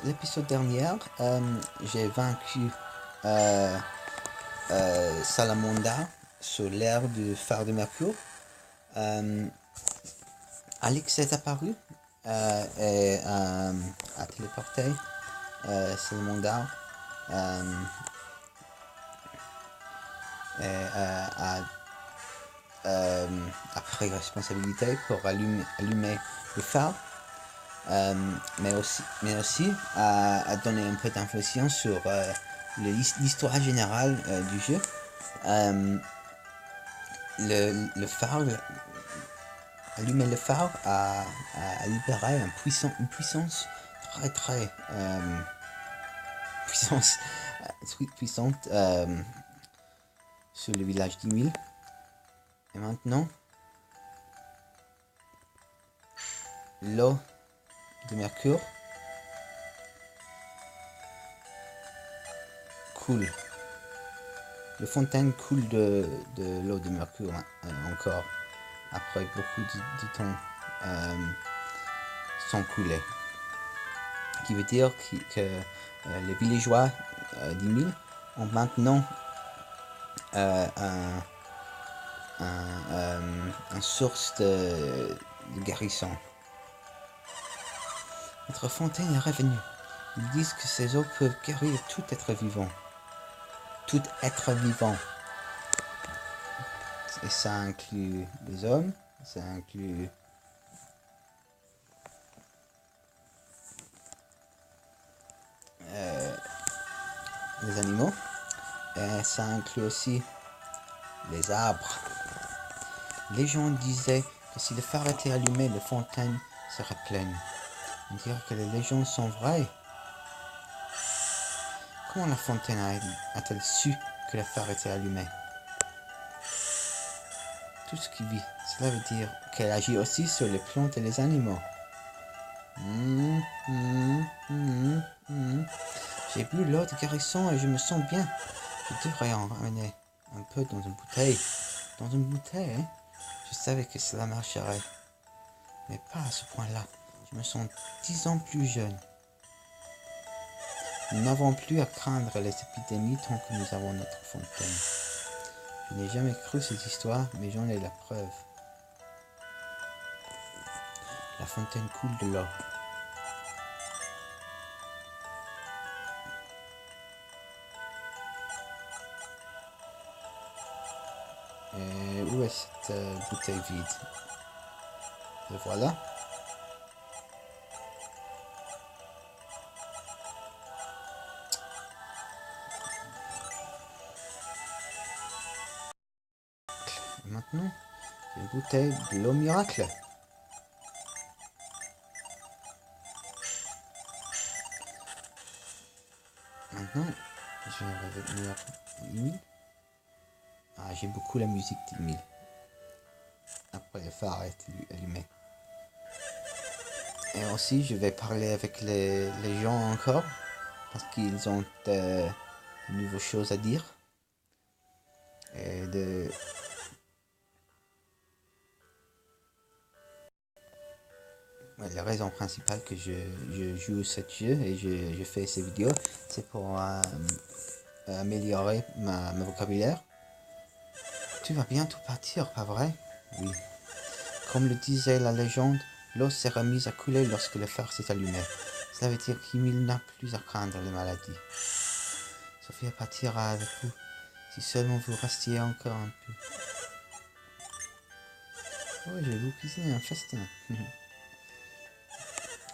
L'épisode dernier, j'ai vaincu Salamonda sur l'air du phare de Mercure. Alex est apparu et a téléporté Salamonda et a pris responsabilité pour allumer le phare. Mais aussi à donner un peu d'informations sur l'histoire générale du jeu. Le phare, allumer le phare a libéré une puissance très puissante sur le village d'10 000. Et maintenant, l'eau de Mercure coule. La fontaine coule de l'eau de Mercure encore après beaucoup de temps sont coulés. Ce qui veut dire que les villageois d'10 000 ont maintenant une source de guérison. Notre fontaine est revenue. Ils disent que ces eaux peuvent guérir tout être vivant. Tout être vivant. Et ça inclut les hommes, ça inclut les animaux, et ça inclut aussi les arbres. Les gens disaient que si le phare était allumé, la fontaine serait pleine. On dirait que les légendes sont vraies. Comment la fontaine a-t-elle su que le phare était allumé? Tout ce qui vit, cela veut dire qu'elle agit aussi sur les plantes et les animaux. J'ai bu l'eau de guérison et je me sens bien. Je devrais en ramener un peu dans une bouteille. Dans une bouteille, hein? Je savais que cela marcherait. Mais pas à ce point-là. Je me sens 10 ans plus jeune. Nous n'avons plus à craindre les épidémies tant que nous avons notre fontaine. Je n'ai jamais cru cette histoire, mais j'en ai la preuve. La fontaine coule de l'eau. Et où est cette bouteille vide? Et voilà. Et maintenant, c'est une bouteille de l'eau miracle. Maintenant, je vais revenir à 10 000. Ah, j'aime beaucoup la musique d'10 000. Après le phare est allumé. Et aussi, je vais parler avec les gens encore, parce qu'ils ont de nouvelles choses à dire. Et la raison principale que je joue ce jeu et je fais ces vidéos, c'est pour améliorer mon vocabulaire. Tu vas bientôt partir, pas vrai? Oui. Comme le disait la légende, l'eau s'est remise à couler lorsque le phare s'est allumé. Cela veut dire qu'il n'a plus à craindre les maladies. Sophia partira avec vous, si seulement vous restiez encore un peu. Oh, je vais vous cuisiner un festin.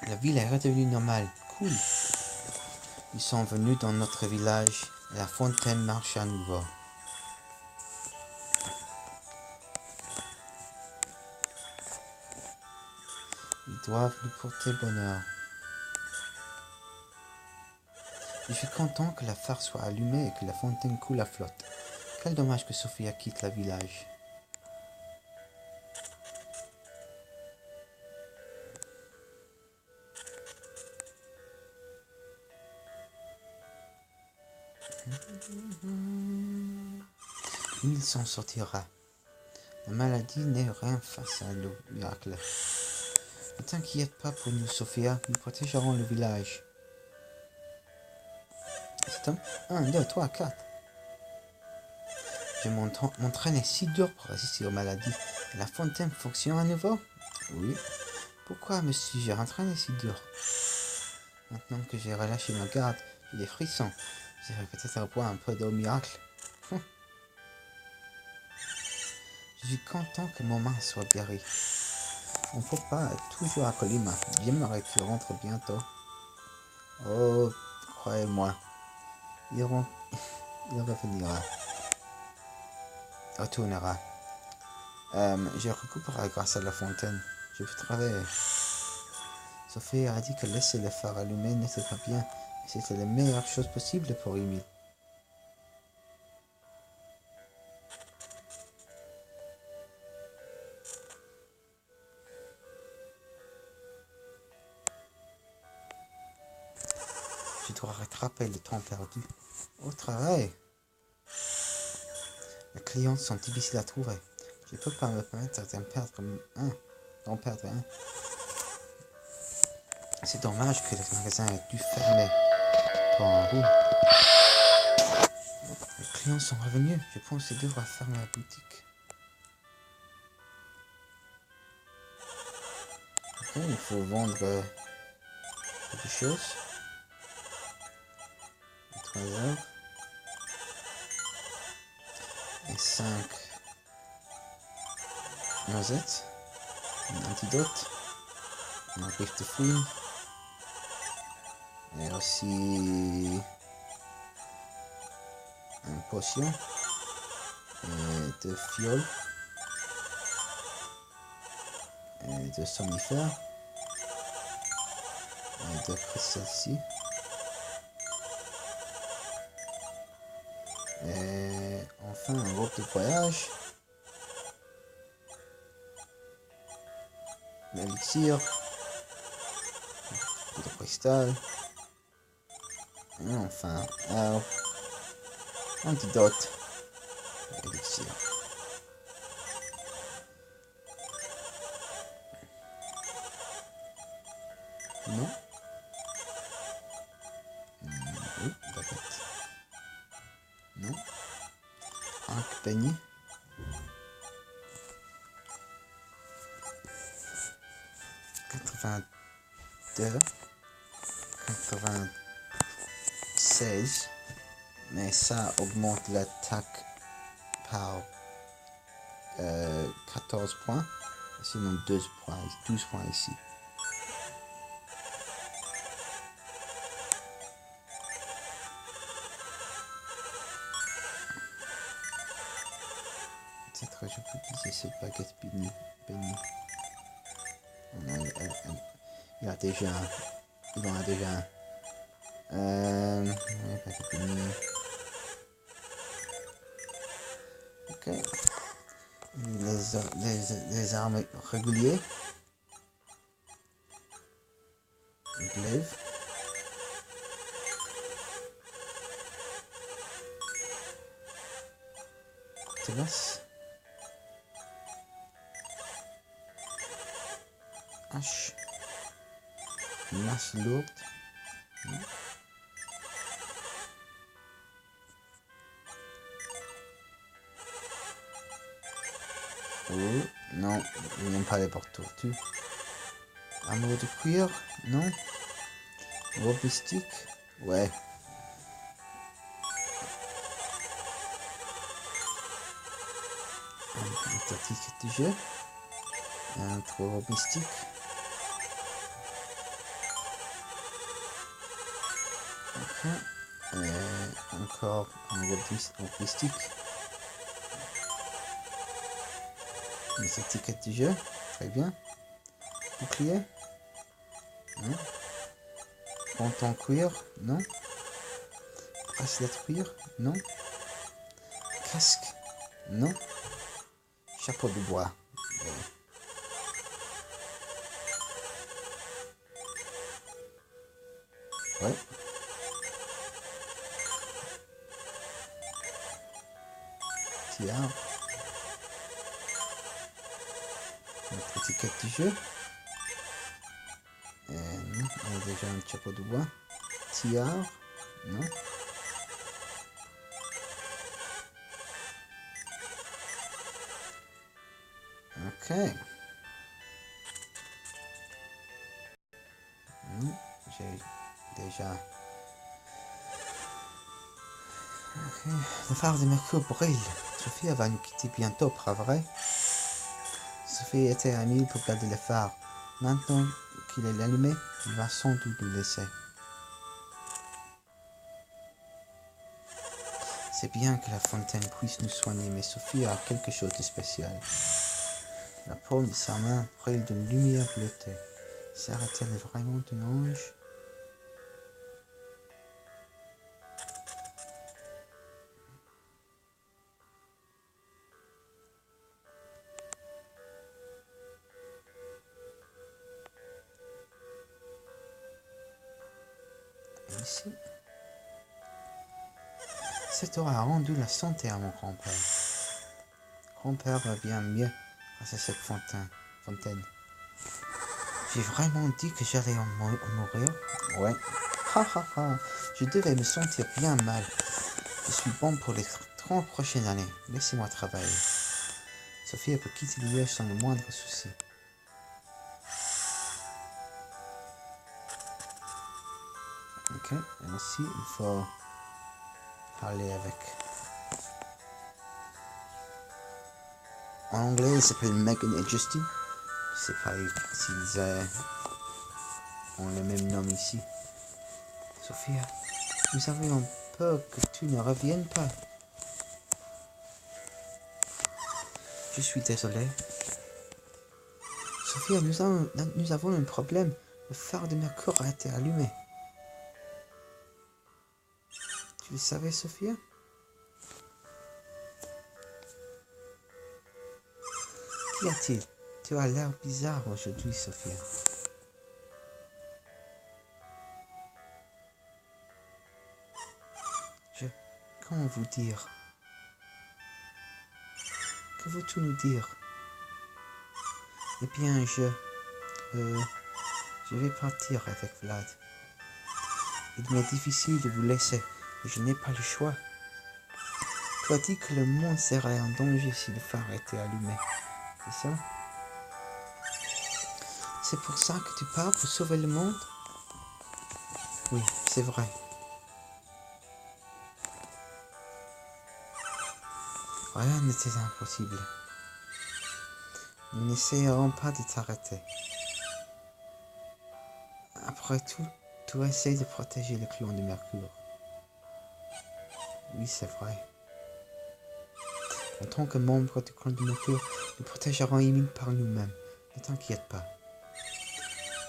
La ville est redevenue normale. Cool. Ils sont venus dans notre village et la fontaine marche à nouveau. Ils doivent nous porter bonheur. Je suis content que la phare soit allumée et que la fontaine coule à flotte. Quel dommage que Sophia quitte le village. Il s'en sortira. La maladie n'est rien face à l'eau miracle. Ne t'inquiète pas pour nous, Sophia, nous protégerons le village. Stop. 1, 2, 3, 4. Mon train est si dur pour résister aux maladies. Et la fontaine fonctionne à nouveau? Oui. Pourquoi me suis-je entraîné si dur? Maintenant que j'ai relâché ma garde, j'ai des frissons. J'irai peut-être boire un peu d'eau miracle. Je suis content que mon main soit guérie. On ne faut pas être toujours à Colima. J'aimerais que tu rentres bientôt. Oh, croyez-moi, il reviendra. Retournera. Je récupérerai grâce à la fontaine. Je vais travailler. Sophie a dit que laisser le phare allumé n'était pas bien. Et c'était la meilleure chose possible pour Emile. Je dois rattraper le temps perdu. Au travail. Les clients sont difficiles à trouver. Je ne peux pas me permettre d'en perdre un. C'est dommage que le magasin ait dû fermer pour un bout. Les clients sont revenus. Je pense qu'ils devraient fermer la boutique. Ok, il faut vendre quelque chose. 3 heures. Et 5 noisettes. Un antidote. Un griffe de fouine. Et aussi une potion. Et de fioles. Et de somnifères. Et de cristal-ci. Et enfin un robe de voyage. L'élixir. De cristal. Et enfin un antidote. Élixir. Non. Oui, baguette. Non. Un peigne. 82. 96. Mais ça augmente l'attaque par 14 points. Sinon 12 points ici. Peut-être je peux utiliser cette baguette bénie. Non, il a déjà un. Il en a déjà un. Baguette bénie. Ok. Les armes régulières. Glaive. Tenace. Hache. Masse lourde. Oh, non, il n'aime pas les porte-tortues. Amour de cuir, non. Robustique, ouais. Un tactique de jeu. Un trop robustique. Ok. Encore un robustique. Une étiquette du jeu, très bien. Bouclier, non. Pantalon cuir, non. Bracelet cuir, non. Casque, non. Chapeau de bois. Ouais. Tiare. Notre étiquette du jeu. Non, on a déjà un chapeau de bois. Tiare, non. Ok. J'ai déjà... Ok. Le phare de Mercure brille. Sophia va nous quitter bientôt, pas vrai? Sophie était à 1000 pour garder le phare. Maintenant qu'il est allumé, il va sans doute nous laisser. C'est bien que la fontaine puisse nous soigner, mais Sophie a quelque chose de spécial. La paume de sa main brille d'une lumière bleutée. Sera-t-elle vraiment un ange? Et ici, cette eau a rendu la santé à mon grand-père. Grand-père va bien mieux grâce à cette fontaine. J'ai vraiment dit que j'allais en mourir? Ouais. Ha ha ha. Je devais me sentir bien mal. Je suis bon pour les 30 prochaines années. Laissez-moi travailler. Sophie peut quitter le lieu sans le moindre souci. Ok. Et aussi, il faut parler avec... En anglais, il s'appelle Megan et Justin. Je sais pas s'ils ont le même nom ici. Sophia, nous avions peur que tu ne reviennes pas. Je suis désolé. Sophia, nous avons un problème. Le phare de Mercure a été allumé. Tu le savais, Sophia? Qu'y a-t-il? Tu as l'air bizarre aujourd'hui, Sophia. Comment vous dire? Que veux-tu nous dire? Eh bien, je vais partir avec Vlad. Il m'est difficile de vous laisser, et je n'ai pas le choix. Tu as dit que le monde serait en danger si le phare était allumé, c'est ça? C'est pour ça que tu pars pour sauver le monde? Oui, c'est vrai. Rien n'était impossible. Nous n'essayerons pas de t'arrêter. Après tout, tu essaies de protéger le clan de Mercure. Oui, c'est vrai. En tant que membre du clan de Mercure, nous protégerons Emile par nous-mêmes. Ne t'inquiète pas.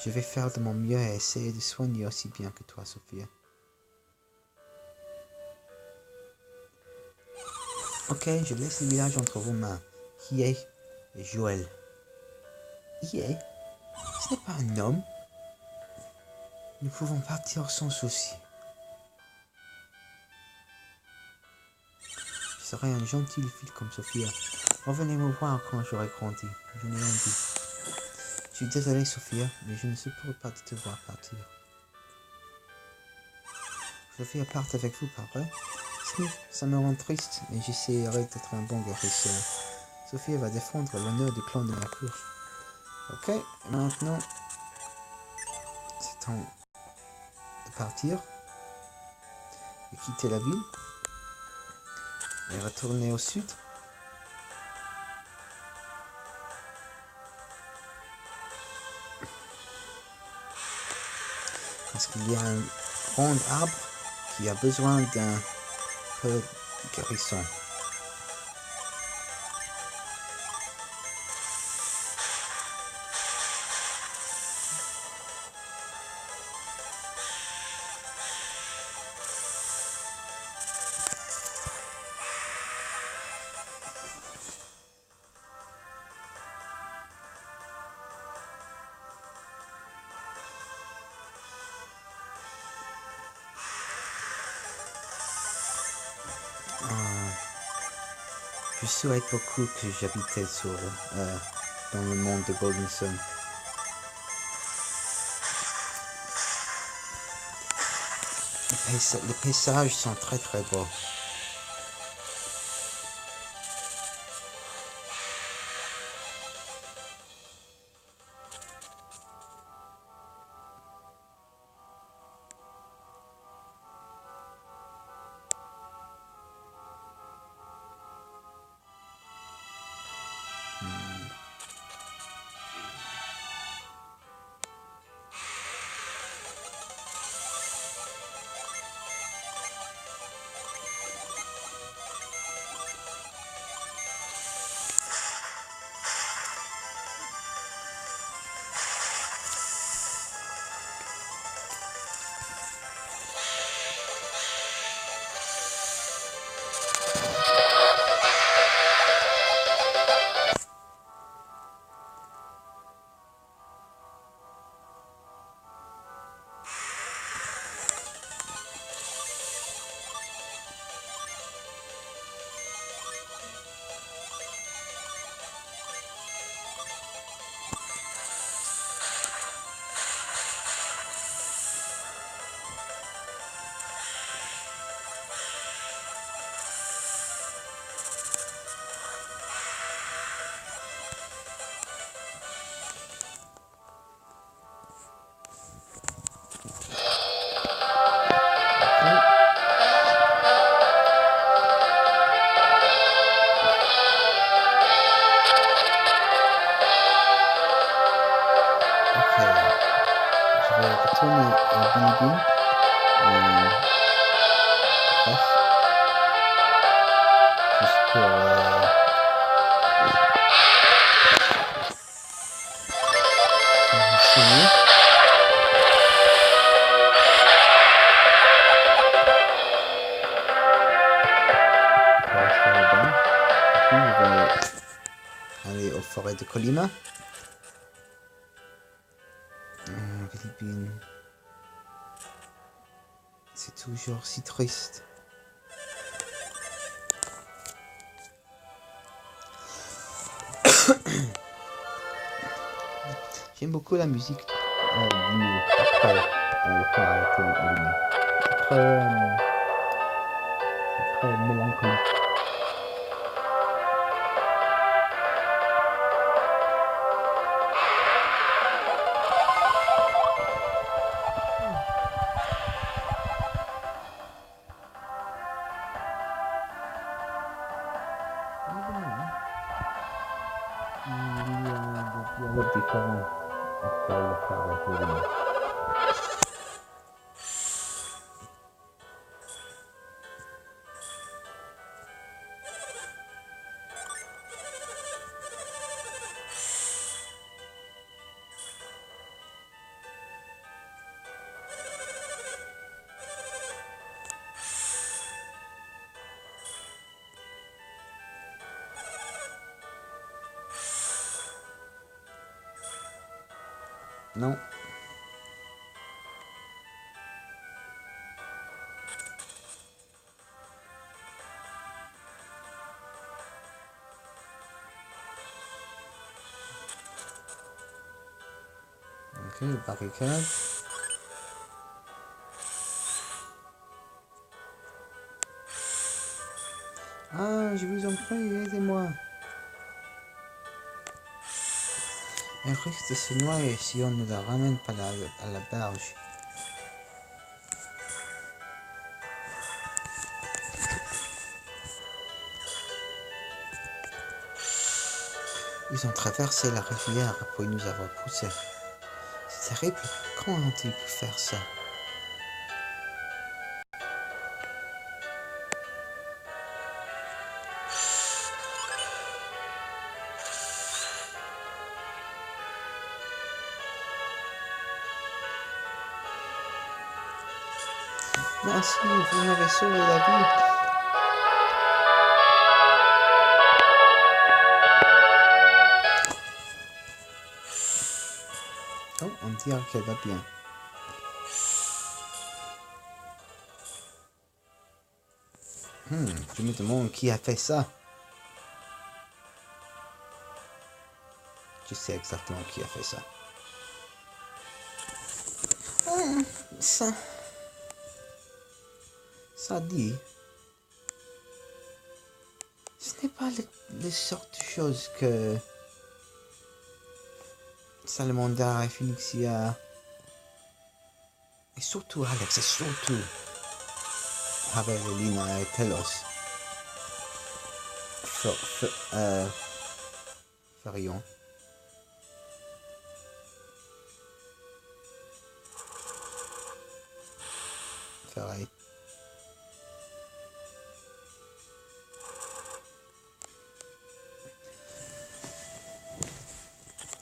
Je vais faire de mon mieux et essayer de soigner aussi bien que toi, Sophia. Ok, je laisse le village entre vos mains. Hiei et Joël. Hiei? Ce n'est pas un homme. Nous pouvons partir sans souci. Je serai un gentil fille comme Sophia. Revenez me voir quand j'aurai grandi. Je n'ai rien dit. Je suis désolé, Sophia, mais je ne supporte pas de te voir partir. Sophia part avec vous, pas vrai? Ça me rend triste, mais j'essaierai d'être un bon guérisseur. Sophia va défendre l'honneur du clan de Mercure. Ok, maintenant, c'est temps de partir et quitter la ville et retourner au sud. Parce qu'il y a un grand arbre qui a besoin d'un peu de guérison. Je souhaite beaucoup que j'habitais dans le monde de Golden Sun. Les paysages sont très très beaux. forêt de Colima. Philippines. C'est toujours si triste. J'aime beaucoup la musique après le phare a été allumé. C'est très mélancolique. Il y a des dialogues différents après le phare a été allumé. Non. Ok, barricade. Ah, je vous en prie, aidez-moi. Elle risque de se noyer si on ne la ramène pas à la berge. Ils ont traversé la rivière pour nous avoir poussés. C'est terrible. Comment ont-ils pu faire ça? Merci, vous m'avez sauvé la vie. Oh, on dirait qu'elle va bien. Je me demande qui a fait ça. Je sais exactement qui a fait ça. Ça dit. Ce n'est pas les sortes de choses que Salamander et Phoenixia. Et surtout Alex, et surtout Javelina et Telos ferions. Ferait.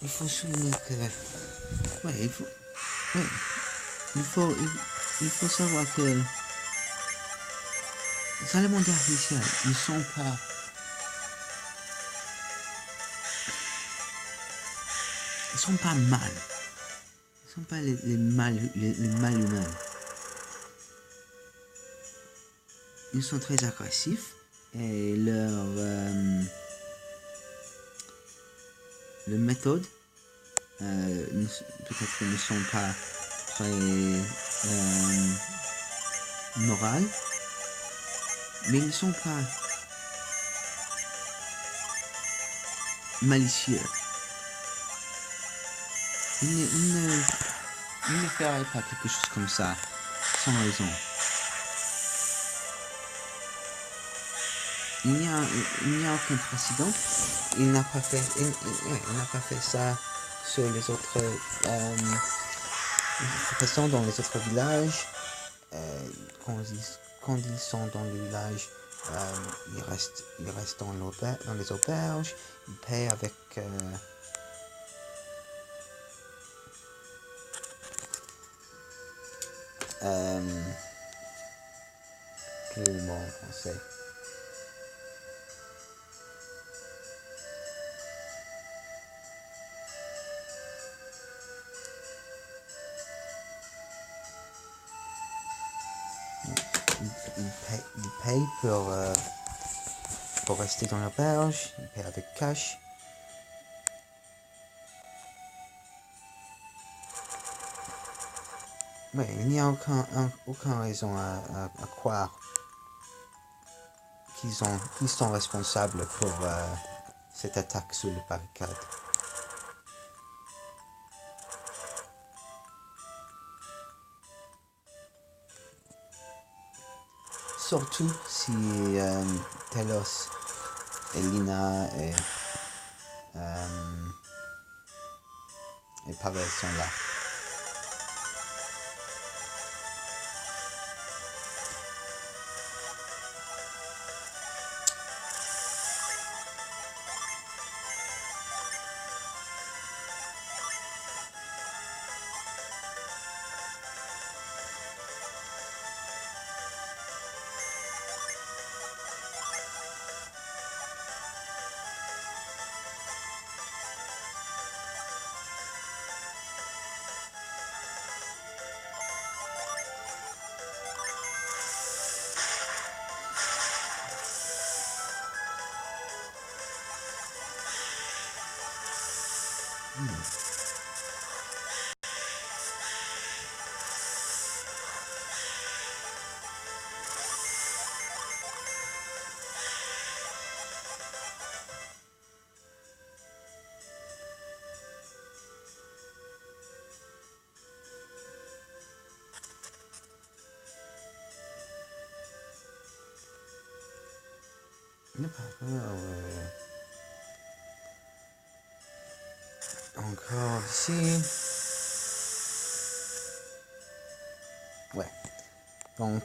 Il faut souligner que... Ouais, il faut savoir que les Salamandres artificiels ne sont pas... Ils sont pas mal. Ils sont pas les mal humains. Ils sont très agressifs et leur méthode peut-être ne sont pas très morales, mais ils ne sont pas malicieux. Ils ne feraient pas quelque chose comme ça sans raison. Il n'y a aucun précédent. Il n'a pas fait ça sur les autres façons dans les autres villages. Quand ils sont dans le village, ils restent dans les auberges. Ils paient avec quel est le mot en français? Ils payent pour rester dans l'auberge, ils payent avec cash. Ouais, il n'y a aucune raison à croire qu'ils sont responsables pour cette attaque sur les barricades. Surtout si Telos et Lina et Pavel sont là. Encore ici. Ouais. Donc,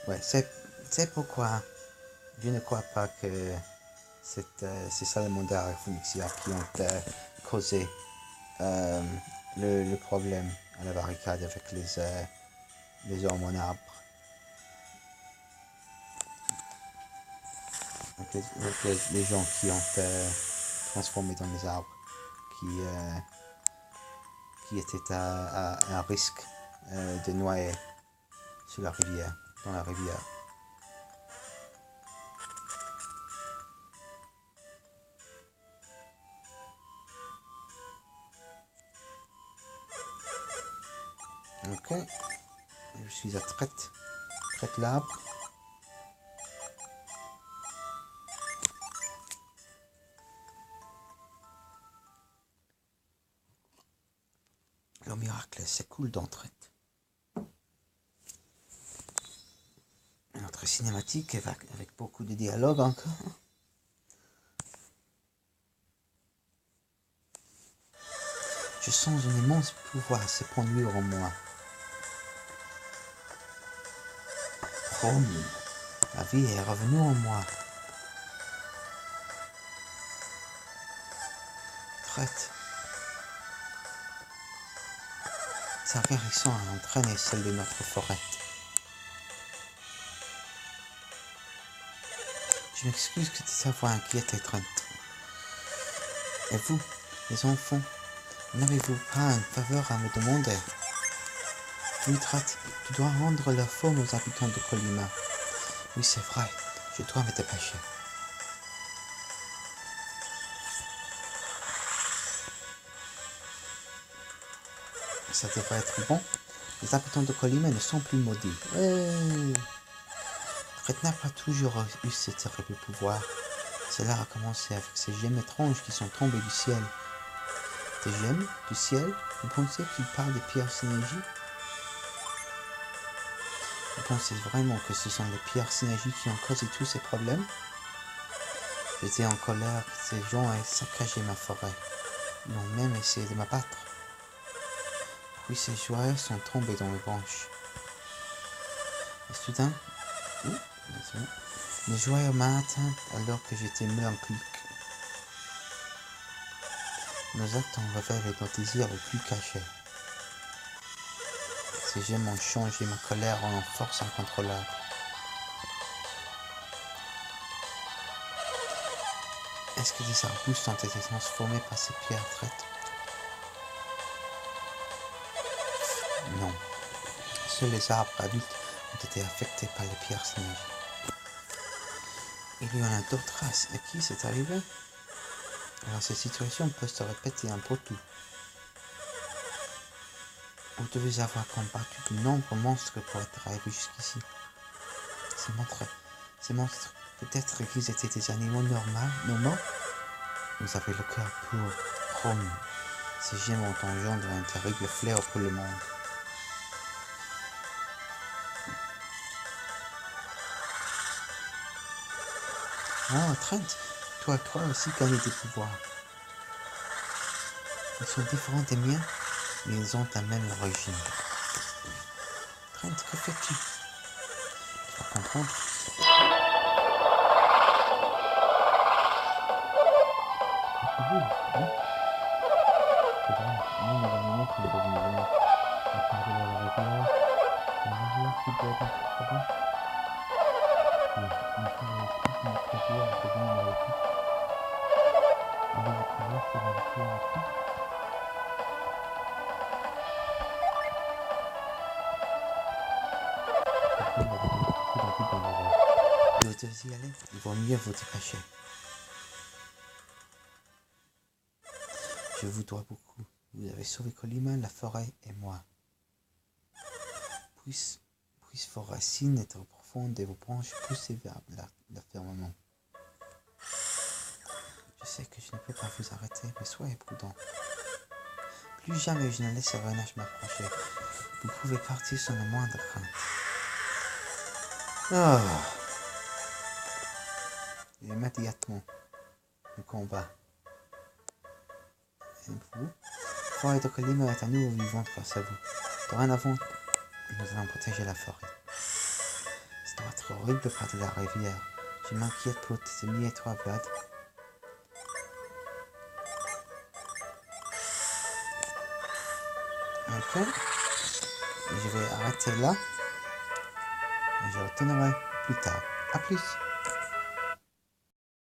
ouais, c'est pourquoi je ne crois pas que c'est Salamandre et Phoenixia qui ont causé le problème à la barricade avec les hommes en arbre. Avec les gens qui ont transformé dans les arbres, qui étaient à risque de noyer sur la rivière, dans la rivière. Ok, je suis à traite l'arbre. Le miracle s'écoule dans traite. Notre cinématique avec beaucoup de dialogue encore. Je sens un immense pouvoir s'épanouir en moi. Rome, la vie est revenue en moi. Traite. Sa guérison a entraîné celle de notre forêt. Je m'excuse que ta voix inquiète et étreinte. Et vous, les enfants, n'avez-vous pas une faveur à me demander? Oui, Traite, tu dois rendre leur forme aux habitants de Colima. Oui, c'est vrai, je dois me dépêcher. Ça devrait être bon. Les habitants de Colima ne sont plus maudits. Traite n'a pas toujours eu ce terrible pouvoir. Cela a commencé avec ces gemmes étranges qui sont tombées du ciel. Des gemmes du ciel? Vous pensez qu'il parle des pierres synergie? Vous pensez vraiment que ce sont les pierres synergie qui ont causé tous ces problèmes? J'étais en colère que ces gens aient saccagé ma forêt. Ils ont même essayé de m'abattre. Puis ces joyaux sont tombés dans les branches. Et soudain, le joyau m'a atteint alors que j'étais mélancolique. Nos actes en révèlent nos désirs les plus cachés. Ces gemmes ont changé ma colère en force incontrôlable. Est-ce que des arbustes ont été transformés par ces pierres traites? Non. Seuls les arbres adultes ont été affectés par les personnages. Il y en a d'autres races à qui c'est arrivé. Alors ces situations peuvent se répéter un peu tout. Vous devez avoir combattu de nombreux monstres pour être arrivé jusqu'ici. Ces monstres, peut-être qu'ils étaient des animaux normaux. Vous avez le cœur pur, Rome. Ces gemmes ont engendré un terrible fléau pour le monde. Oh, Trent, toi aussi gagné des pouvoirs. Ils sont différents des miens, mais ils ont la même origine. Trent, que fais-tu? Tu vas comprendre. C'est vrai, nous nous animaux sont devenus venus. On parle de la rivière qui doit être trop bas. Oui, on parle aussi de notre rivière est devenue maléfique. Avez-vous traversé la rivière aussi? Vous devez y aller, il vaut mieux vous dépêcher. Je vous dois beaucoup. Vous avez sauvé Colima, la forêt et moi. Puisse vos racines être profondes et vos branches pousser vers l'affirmement. Je sais que je ne peux pas vous arrêter, mais soyez prudent. Plus jamais je ne laisserai un âge m'approcher. Vous pouvez partir sans la moindre crainte. Oh. Et immédiatement, le combat. Et vous, forêt de Colima est à nouveau vivante grâce à vous. Dorénavant, nous allons protéger la forêt. Ça doit être horrible près de la rivière. Je m'inquiète pour tes amis et toi, Vlad. Ok. Je vais arrêter là. Et je retournerai plus tard. A plus.